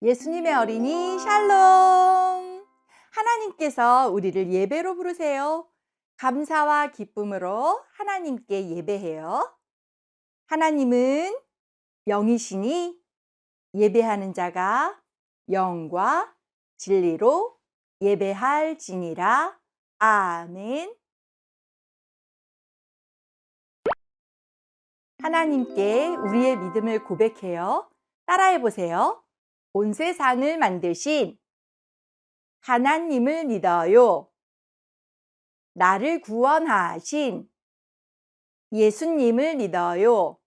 예수님의 어린이 샬롬! 하나님께서 우리를 예배로 부르세요. 감사와 기쁨으로 하나님께 예배해요. 하나님은 영이시니 예배하는 자가 영과 진리로 예배할지니라. 아멘. 하나님께 우리의 믿음을 고백해요. 따라해 보세요. 온 세상을 만드신 하나님을 믿어요. 나를 구원하신 예수님을 믿어요.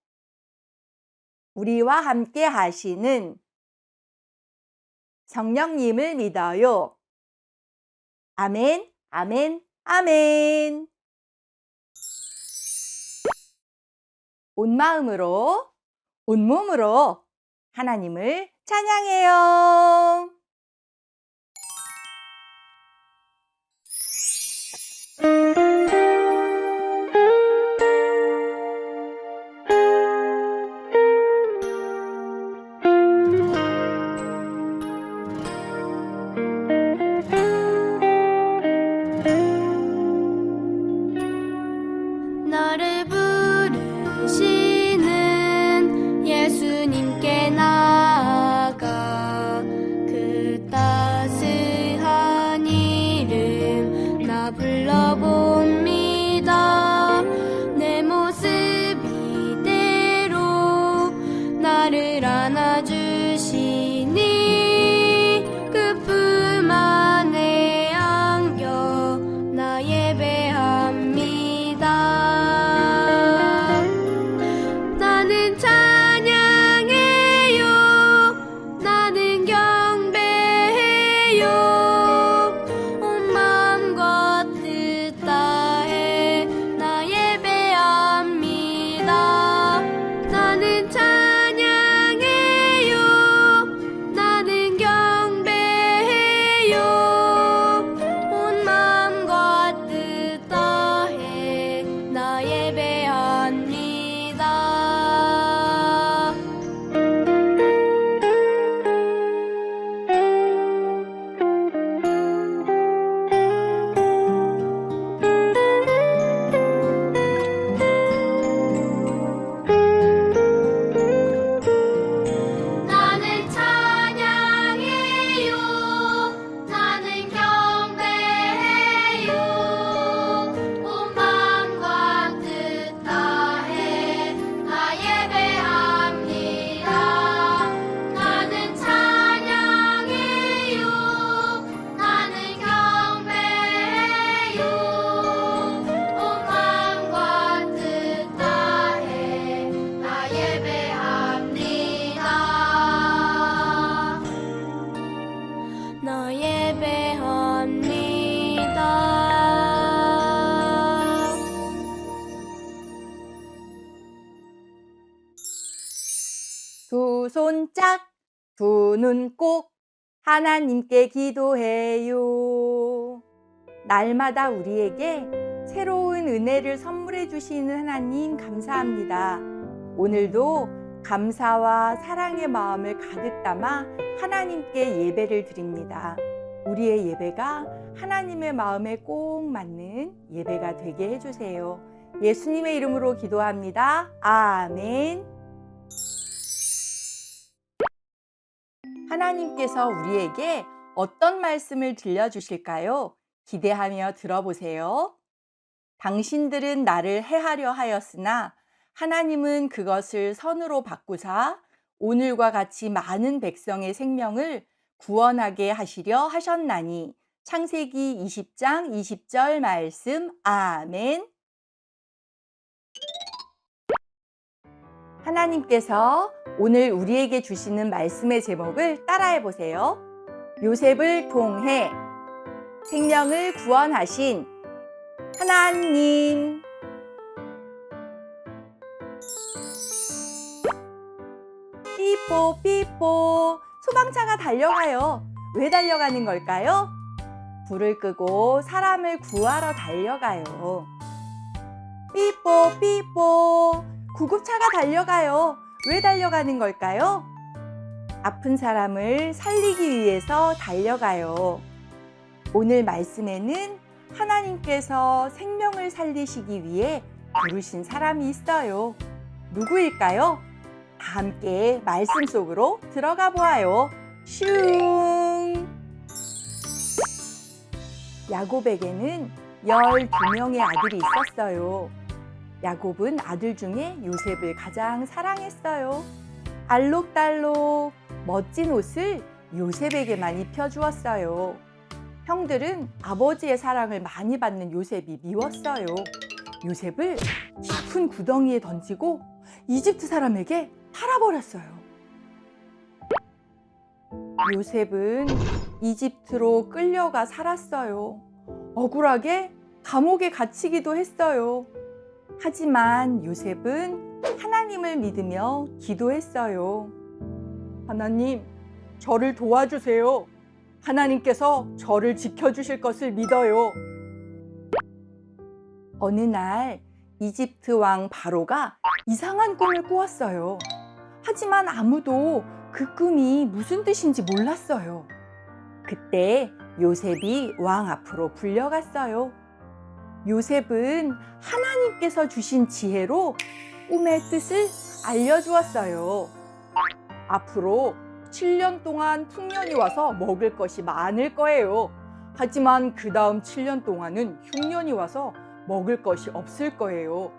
우리와 함께 하시는 성령님을 믿어요. 아멘, 아멘, 아멘. 온 마음으로, 온 몸으로 하나님을 찬양해요. 나를 부르시는 예수님께 나아가 그 따스한 이름 나 불러봅니다. 내 모습 이대로 나를 안아주시니 그 품 안에 안겨 나 예배합니다. 나는 찬양해요. 나는 경배해요. 온 마음과 뜻 다해 나 예배합니다. 나는 찬양해요. 나는 경배해요. 온 마음과 뜻 다해 나 예배합니다. 나는 찬양해요. 나는 경배해요. 온 마음과 뜻 다해 나 예배합니다. 나는 찬양해요. 나는 경배해요. 온 마음과 뜻 다해 나 예배합니다. 나 예배합니다. 두 손 짝, 두 눈 꼭 하나님께 기도해요. 날마다 우리에게 새로운 은혜를 선물해 주시는 하나님 감사합니다. 오늘도 감사와 사랑의 마음을 가득 담아 하나님께 예배를 드립니다. 우리의 예배가 하나님의 마음에 꼭 맞는 예배가 되게 해주세요. 예수님의 이름으로 기도합니다. 아멘. 하나님께서 우리에게 어떤 말씀을 들려주실까요? 기대하며 들어보세요. 당신들은 나를 해하려 하였으나 하나님은 그것을 선으로 바꾸사 오늘과 같이 많은 백성의 생명을 구원하게 하시려 하셨나니. 창세기 20장 20절 말씀. 아멘. 하나님께서 오늘 우리에게 주시는 말씀의 제목을 따라해 보세요. 요셉을 통해 생명을 구원하신 하나님. 삐뽀 삐뽀 소방차가 달려가요. 왜 달려가는 걸까요? 불을 끄고 사람을 구하러 달려가요. 삐뽀 삐뽀 구급차가 달려가요. 왜 달려가는 걸까요? 아픈 사람을 살리기 위해서 달려가요. 오늘 말씀에는 하나님께서 생명을 살리시기 위해 부르신 사람이 있어요. 누구일까요? 다 함께 말씀 속으로 들어가 보아요. 슝! 야곱에게는 12명의 아들이 있었어요. 야곱은 아들 중에 요셉을 가장 사랑했어요. 알록달록 멋진 옷을 요셉에게만 입혀주었어요. 형들은 아버지의 사랑을 많이 받는 요셉이 미웠어요. 요셉을 깊은 구덩이에 던지고 이집트 사람에게 팔아버렸어요. 요셉은 이집트로 끌려가 살았어요. 억울하게 감옥에 갇히기도 했어요. 하지만 요셉은 하나님을 믿으며 기도했어요. 하나님, 저를 도와주세요. 하나님께서 저를 지켜주실 것을 믿어요. 어느 날 이집트 왕 바로가 이상한 꿈을 꾸었어요. 하지만 아무도 그 꿈이 무슨 뜻인지 몰랐어요. 그때 요셉이 왕 앞으로 불려갔어요. 요셉은 하나님께서 주신 지혜로 꿈의 뜻을 알려주었어요. 앞으로 7년 동안 풍년이 와서 먹을 것이 많을 거예요. 하지만 그 다음 7년 동안은 흉년이 와서 먹을 것이 없을 거예요.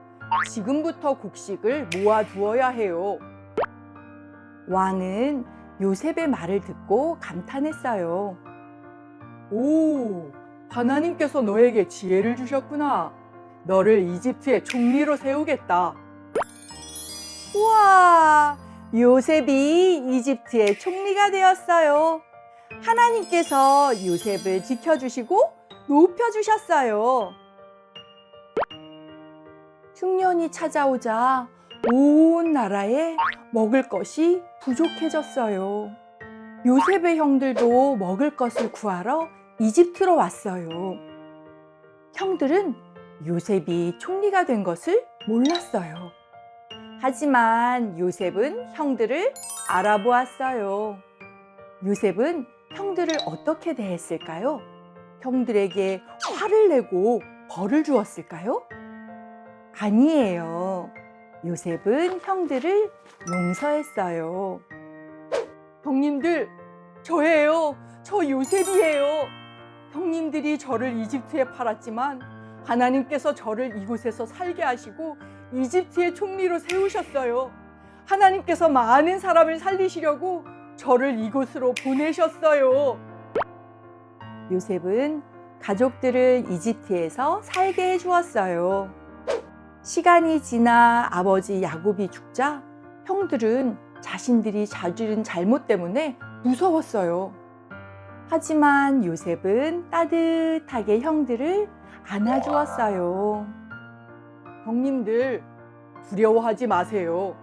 지금부터 곡식을 모아두어야 해요. 왕은 요셉의 말을 듣고 감탄했어요. 오, 하나님께서 너에게 지혜를 주셨구나. 너를 이집트의 총리로 세우겠다. 우와, 요셉이 이집트의 총리가 되었어요. 하나님께서 요셉을 지켜주시고 높여주셨어요. 흉년이 찾아오자 온 나라에 먹을 것이 부족해졌어요. 요셉의 형들도 먹을 것을 구하러 이집트로 왔어요. 형들은 요셉이 총리가 된 것을 몰랐어요. 하지만 요셉은 형들을 알아보았어요. 요셉은 형들을 어떻게 대했을까요? 형들에게 화를 내고 벌을 주었을까요? 아니에요. 요셉은 형들을 용서했어요. 형님들, 저예요. 저 요셉이에요. 형님들이 저를 이집트에 팔았지만 하나님께서 저를 이곳에서 살게 하시고 이집트의 총리로 세우셨어요. 하나님께서 많은 사람을 살리시려고 저를 이곳으로 보내셨어요. 요셉은 가족들을 이집트에서 살게 해주었어요. 시간이 지나 아버지 야곱이 죽자 형들은 자신들이 저지른 잘못 때문에 무서웠어요. 하지만 요셉은 따뜻하게 형들을 안아주었어요. 형님들, 두려워하지 마세요.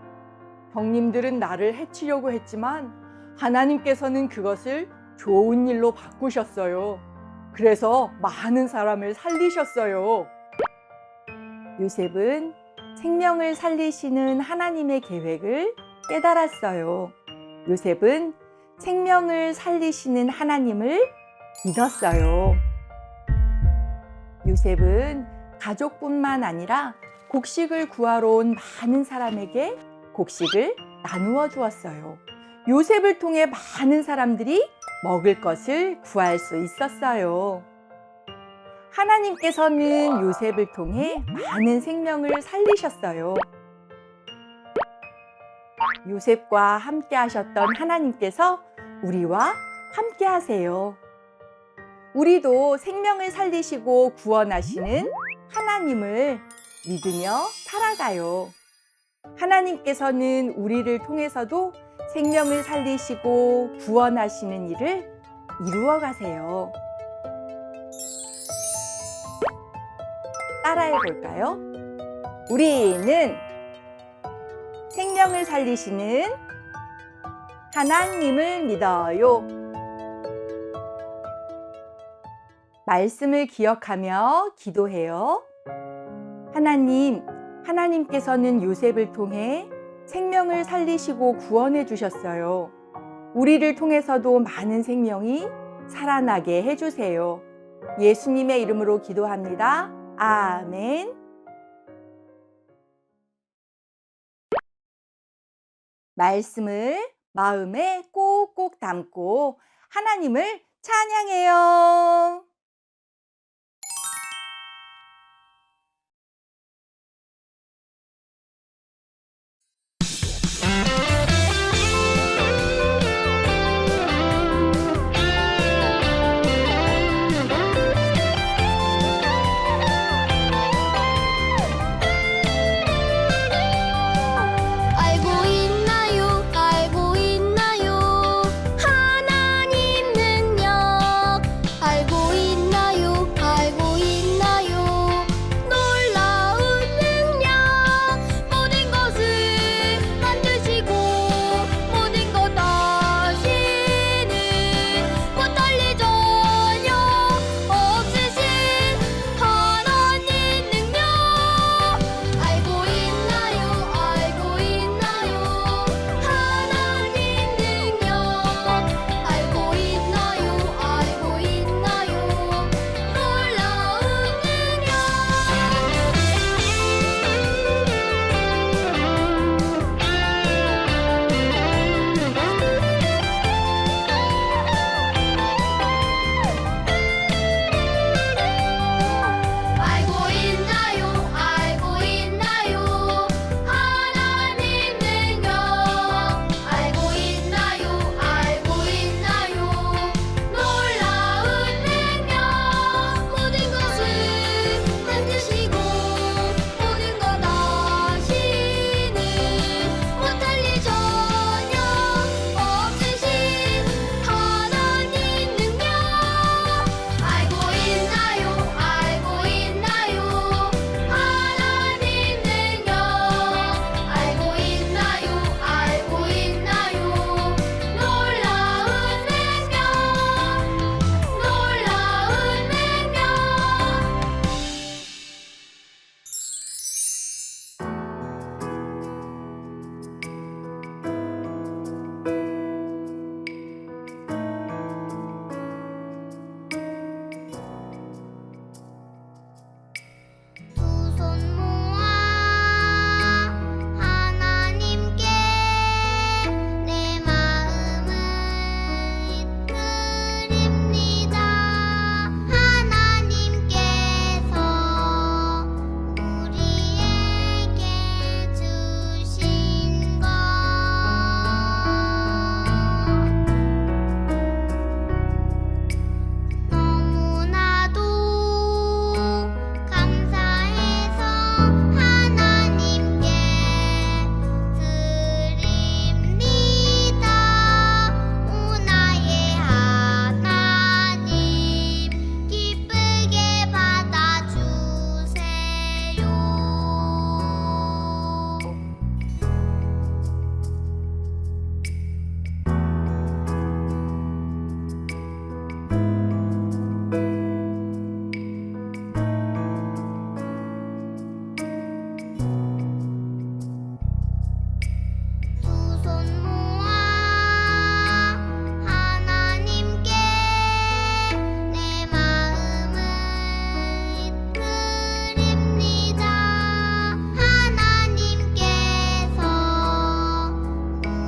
형님들은 나를 해치려고 했지만 하나님께서는 그것을 좋은 일로 바꾸셨어요. 그래서 많은 사람을 살리셨어요. 요셉은 생명을 살리시는 하나님의 계획을 깨달았어요. 요셉은 생명을 살리시는 하나님을 믿었어요. 요셉은 가족뿐만 아니라 곡식을 구하러 온 많은 사람에게 곡식을 나누어 주었어요. 요셉을 통해 많은 사람들이 먹을 것을 구할 수 있었어요. 하나님께서는 요셉을 통해 많은 생명을 살리셨어요. 요셉과 함께 하셨던 하나님께서 우리와 함께 하세요. 우리도 생명을 살리시고 구원하시는 하나님을 믿으며 살아가요. 하나님께서는 우리를 통해서도 생명을 살리시고 구원하시는 일을 이루어 가세요. 따라해 볼까요? 우리는 생명을 살리시는 하나님을 믿어요. 말씀을 기억하며 기도해요. 하나님께서는 요셉을 통해 생명을 살리시고 구원해 주셨어요. 우리를 통해서도 많은 생명이 살아나게 해주세요. 예수님의 이름으로 기도합니다. 아멘. 말씀을 마음에 꼭꼭 담고 하나님을 찬양해요. 알고 있나요? 하나님 능력 알고 있나요? 놀라운 능력 모든 것을 만드시고 모든 것 하시는 못할 전혀 없으신 하나님 능력 알고 있나요? 하나님 능력 알고 있나요? 놀라운 능력 모든 것을 만드시고 모든 것 하시는 못할 일 전혀 없으신 하나님 능력 알고 있나요? 하나님 능력 알고 있나요? 놀라운 능력 두 손 모아 하나님께 내 마음을 드립니다. 하나님께서 우리에게 주신 것 너무나도 감사해서 하나님께 드립니다. 오 나의 하나님 기쁘게 받아주세요. 두 손 모아 하나님께 내 마음을 드립니다. 하나님께서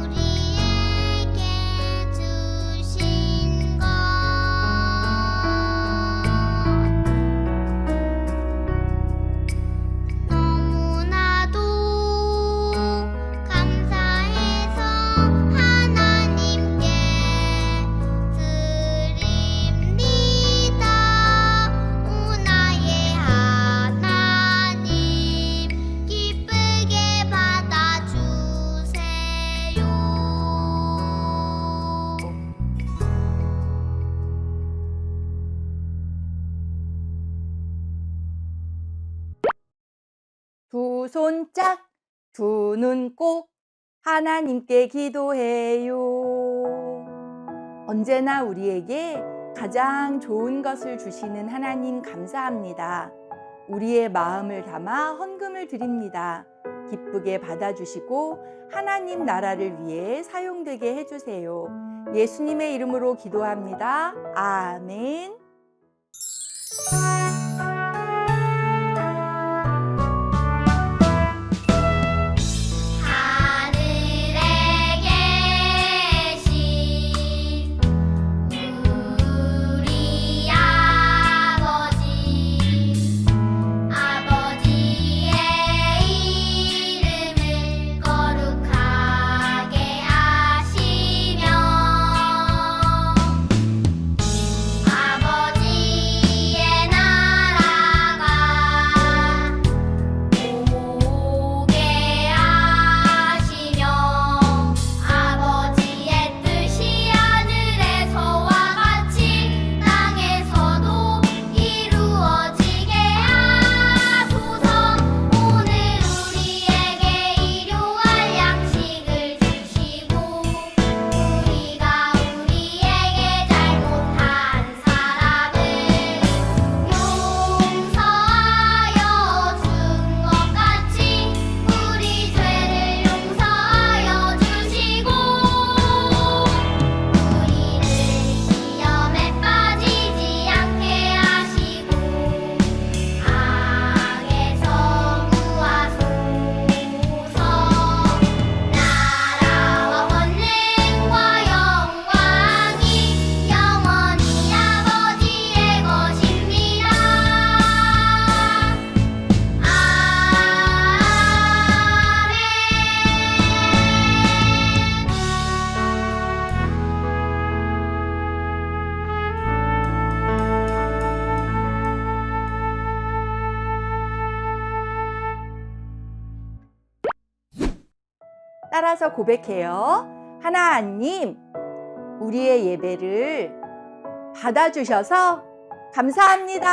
우리에게 주신 것 너무나도 감사해서 하나님께 드립니다. 오 나의 하나님 기쁘게 받아주세요. 두 손 짝, 두 눈 꼭 하나님께 기도해요. 언제나 우리에게 가장 좋은 것을 주시는 하나님 감사합니다. 우리의 마음을 담아 헌금을 드립니다. 기쁘게 받아주시고 하나님 나라를 위해 사용되게 해주세요. 예수님의 이름으로 기도합니다. 아멘. 하늘에 계신 우리 아버지의 이름을 거룩하게 하시며 아버지의 나라가 오게 하시며 아버지의 뜻이 하늘에서와 같이 땅에서도 이루어지게 하소서. 오늘 우리에게 일용할 양식을 주시고 우리가 우리에게 잘못한 사람을 용서하여 준 것 같이 우리 죄를 용서하여 주시고 우리를 시험에 빠지지 않게 하시고 악에서 구하소서. 나라와 권능과 영광이 영원히 아버지의 것입니다. 따라서 고백해요. 하나님, 우리의 예배를 받아주셔서 감사합니다.